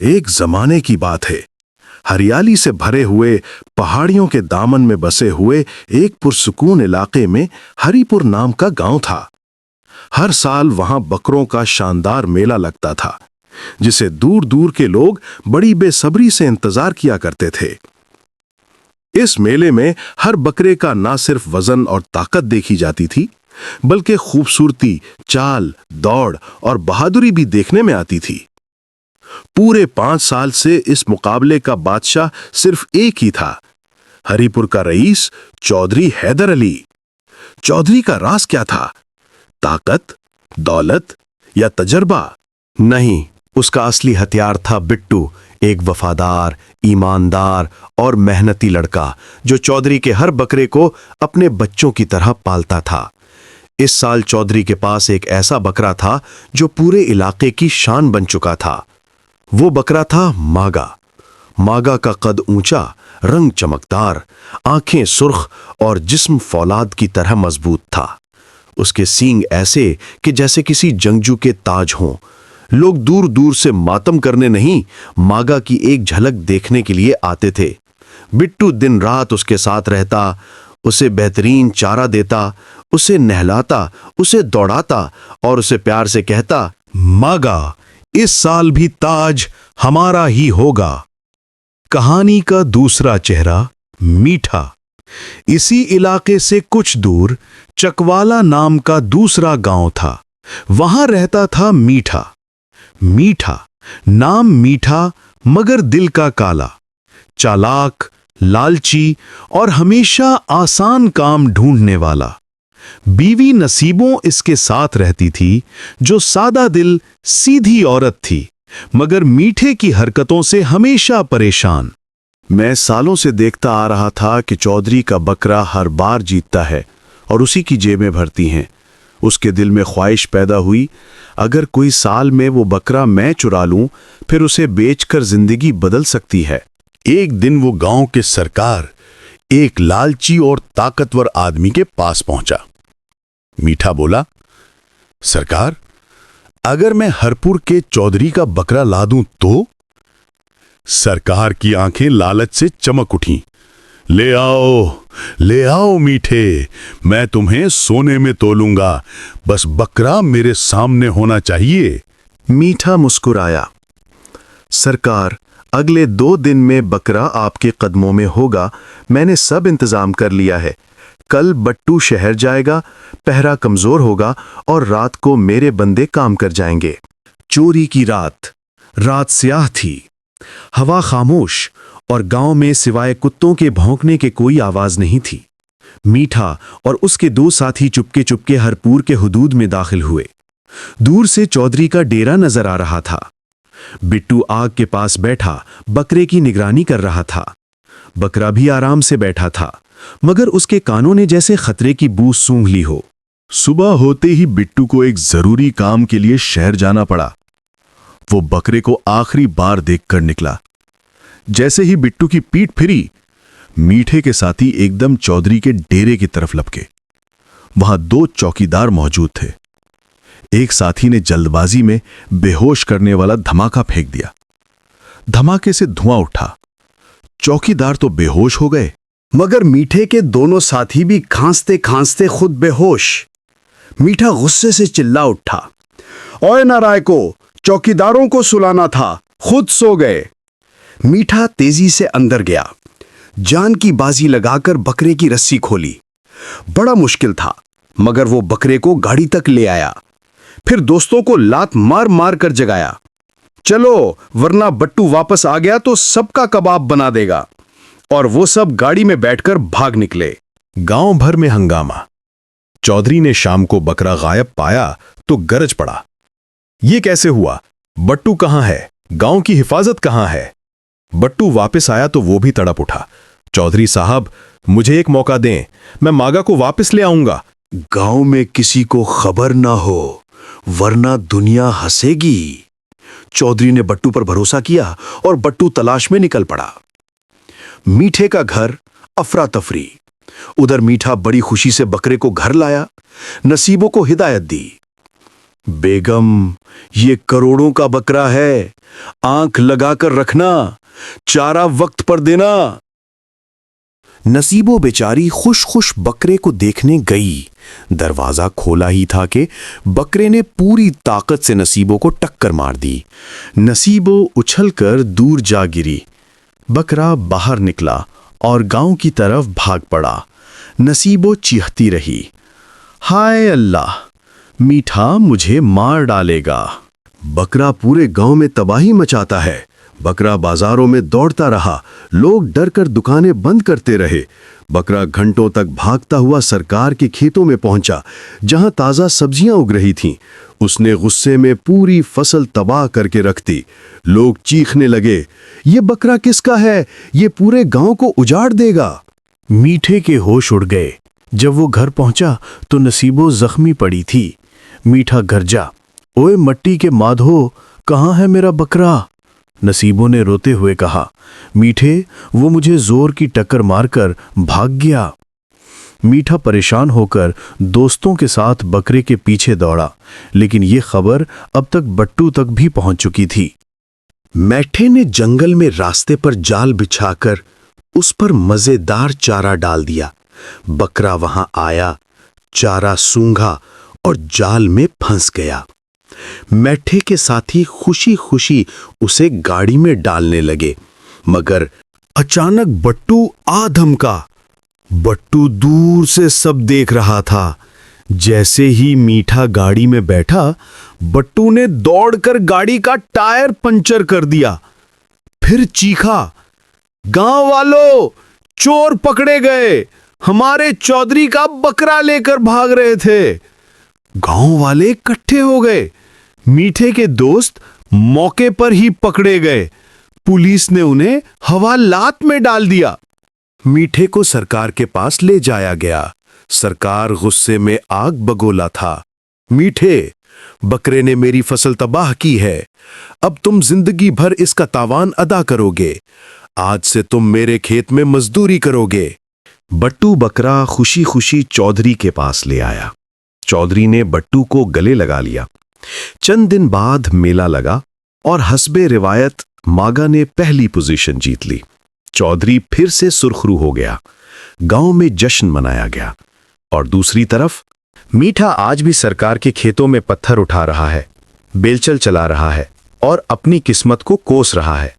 एक जमाने की बात है। हरियाली से भरे हुए पहाड़ियों के दामन में बसे हुए एक पुरसुकून इलाके में हरिपुर नाम का गांव था। हर साल वहां बकरों का शानदार मेला लगता था, जिसे दूर दूर के लोग बड़ी बेसब्री से इंतजार किया करते थे। इस मेले में हर बकरे का ना सिर्फ वजन और ताकत देखी जाती थी, बल्कि खूबसूरती, चाल, दौड़ और बहादुरी भी देखने में आती थी। पूरे 5 साल से इस मुकाबले का बादशाह सिर्फ एक ही था, हरिपुर का रईस चौधरी हैदर अली। चौधरी का राज क्या था? ताकत, दौलत या तजर्बा? नहीं, उसका असली हथियार था बिट्टू, एक वफादार, ईमानदार और मेहनती लड़का जो चौधरी के हर बकरे को अपने बच्चों की तरह पालता था। इस साल चौधरी के पास एक ऐसा बकरा था जो पूरे इलाके की शान बन चुका था। वो बकरा था मागा। मागा का कद ऊंचा, रंग चमकदार, आंखें सुर्ख और जिस्म फौलाद की तरह मजबूत था। उसके सींग ऐसे कि जैसे किसी जंगजू के ताज हों। लोग दूर दूर से मातम करने नहीं, मागा की एक झलक देखने के लिए आते थे। बिट्टू दिन रात उसके साथ रहता, उसे बेहतरीन चारा देता, उसे नहलाता, उसे दौड़ाता और उसे प्यार से कहता, मागा, इस साल भी ताज हमारा ही होगा। कहानी का दूसरा चेहरा मीठा। इसी इलाके से कुछ दूर चकवाला नाम का दूसरा गांव था। वहां रहता था मीठा। मीठा, नाम मीठा मगर दिल का काला, चालाक, लालची और हमेशा आसान काम ढूंढने वाला। बीवी नसीबों इसके साथ रहती थी, जो सादा दिल, सीधी औरत थी, मगर मीठे की हरकतों से हमेशा परेशान। मैं सालों से देखता आ रहा था कि चौधरी का बकरा हर बार जीतता है और उसी की जेबें भरती हैं। उसके दिल में ख्वाहिश पैदा हुई, अगर कोई साल में वो बकरा मैं चुरा लूं, फिर उसे बेचकर जिंदगी बदल सकती है। एक दिन वो गांव के सरकार एक लालची और ताकतवर आदमी के पास पहुंचा। मीठा बोला, सरकार, अगर मैं हरपुर के चौधरी का बकरा ला दूं तो? सरकार की आंखें लालच से चमक उठीं। ले आओ मीठे, मैं तुम्हें सोने में तोलूंगा, बस बकरा मेरे सामने होना चाहिए। मीठा मुस्कुराया। सरकार, अगले 2 दिन में बकरा आपके कदमों में होगा। मैंने सब इंतजाम कर लिया है। कल बट्टू शहर जाएगा, पहरा कमजोर होगा और रात को मेरे बंदे काम कर जाएंगे। चोरी की रात। रात स्याह थी, हवा खामोश और गांव में सिवाय कुत्तों के भौंकने के कोई आवाज नहीं थी। मीठा और उसके 2 साथी चुपके चुपके हरपुर के हुदूद में दाखिल हुए। दूर से चौधरी का डेरा नजर आ रहा था। बिट्टू आग के पास बैठा बकरे की निगरानी कर रहा था। बकरा भी आराम से बैठा था, मगर उसके कानों ने जैसे खतरे की बू सूंघ ली हो। सुबह होते ही बिट्टू को एक जरूरी काम के लिए शहर जाना पड़ा। वो बकरे को आखिरी बार देखकर निकला। जैसे ही बिट्टू की पीठ फिरी, मीठे के साथी एकदम चौधरी के डेरे की तरफ लपके। वहां 2 चौकीदार मौजूद थे। एक साथी ने जल्दबाजी में बेहोश करने वाला धमाका फेंक दिया। धमाके से धुआं उठा। चौकीदार तो बेहोश हो गए, मगर मीठे के दोनों साथी भी खांसते खांसते खुद बेहोश। मीठा गुस्से से चिल्ला उठा, ओए नारायको, चौकीदारों को सुलाना था, खुद सो गए। मीठा तेजी से अंदर गया, जान की बाजी लगाकर बकरे की रस्सी खोली। बड़ा मुश्किल था, मगर वो बकरे को गाड़ी तक ले आया। फिर दोस्तों को लात मार मार कर जगाया, चलो वरना बट्टू वापस आ गया तो सबका कबाब बना देगा। और वो सब गाड़ी में बैठकर भाग निकले। गांव भर में हंगामा। चौधरी ने शाम को बकरा गायब पाया तो गरज पड़ा, ये कैसे हुआ? बट्टू कहां है? गांव की हिफाजत कहां है? बट्टू वापस आया तो वो भी तड़प उठा, चौधरी साहब, मुझे एक मौका दें, मैं मागा को वापस ले आऊंगा। गांव में किसी को खबर ना हो, वरना दुनिया हंसेगी। चौधरी ने बट्टू पर भरोसा किया और बट्टू तलाश में निकल पड़ा। मीठे का घर अफरा तफरी। उधर मीठा बड़ी खुशी से बकरे को घर लाया, नसीबों को हिदायत दी। बेगम, ये करोड़ों का बकरा है, आंख लगाकर रखना, चारा वक्त पर देना। नसीबो बेचारी खुश खुश बकरे को देखने गई। दरवाजा खोला ही था कि बकरे ने पूरी ताकत से नसीबो को टक्कर मार दी। नसीबो उछलकर दूर जा गिरी। बकरा बाहर निकला और गांव की तरफ भाग पड़ा। नसीबो चीखती रही, हाय अल्लाह, मीठा मुझे मार डालेगा। बकरा पूरे गांव में तबाही मचाता है। बकरा बाजारों में दौड़ता रहा, लोग डर कर दुकानें बंद करते रहे। बकरा घंटों तक भागता हुआ सरकार के खेतों में पहुंचा, जहां ताजा सब्जियां उग रही थीं। उसने गुस्से में पूरी फसल तबाह करके रख दी। लोग चीखने लगे, ये बकरा किसका है? ये पूरे गांव को उजाड़ देगा। मीठे के होश उड़ गए। जब वो घर पहुंचा तो नसीबो जख्मी पड़ी थी। मीठा गरजा, ओए मट्टी के माधो, कहाँ है मेरा बकरा? नसीबो ने रोते हुए कहा, मीठे, वो मुझे जोर की टक्कर मारकर भाग गया। मीठा परेशान होकर दोस्तों के साथ बकरे के पीछे दौड़ा, लेकिन ये खबर अब तक बट्टू तक भी पहुंच चुकी थी। मैठे ने जंगल में रास्ते पर जाल बिछाकर उस पर मजेदार चारा डाल दिया। बकरा वहां आया, चारा सूंघा और जाल में फंस गया। मैठे के साथी खुशी खुशी उसे गाड़ी में डालने लगे, मगर अचानक बट्टू आ धमका। बट्टू दूर से सब देख रहा था। जैसे ही मीठा गाड़ी में बैठा, बट्टू ने दौड़कर गाड़ी का टायर पंचर कर दिया। फिर चीखा, गांव वालों, चोर पकड़े गए, हमारे चौधरी का बकरा लेकर भाग रहे थे। गांव वाले इकट्ठे हो गए। मीठे के दोस्त मौके पर ही पकड़े गए। पुलिस ने उन्हें हवालात में डाल दिया। मीठे को सरकार के पास ले जाया गया। सरकार गुस्से में आग बगोला था। मीठे, बकरे ने मेरी फसल तबाह की है। अब तुम जिंदगी भर इसका तावान अदा करोगे। आज से तुम मेरे खेत में मजदूरी करोगे। बट्टू बकरा खुशी खुशी चौधरी के पास ले आया। चौधरी ने बट्टू को गले लगा लिया। चंद दिन बाद मेला लगा और हस्बे रिवायत मागा ने पहली पोजीशन जीत ली। चौधरी फिर से सुरखरू हो गया। गांव में जश्न मनाया गया। और दूसरी तरफ मीठा आज भी सरकार के खेतों में पत्थर उठा रहा है, बेलचल चला रहा है और अपनी किस्मत को कोस रहा है।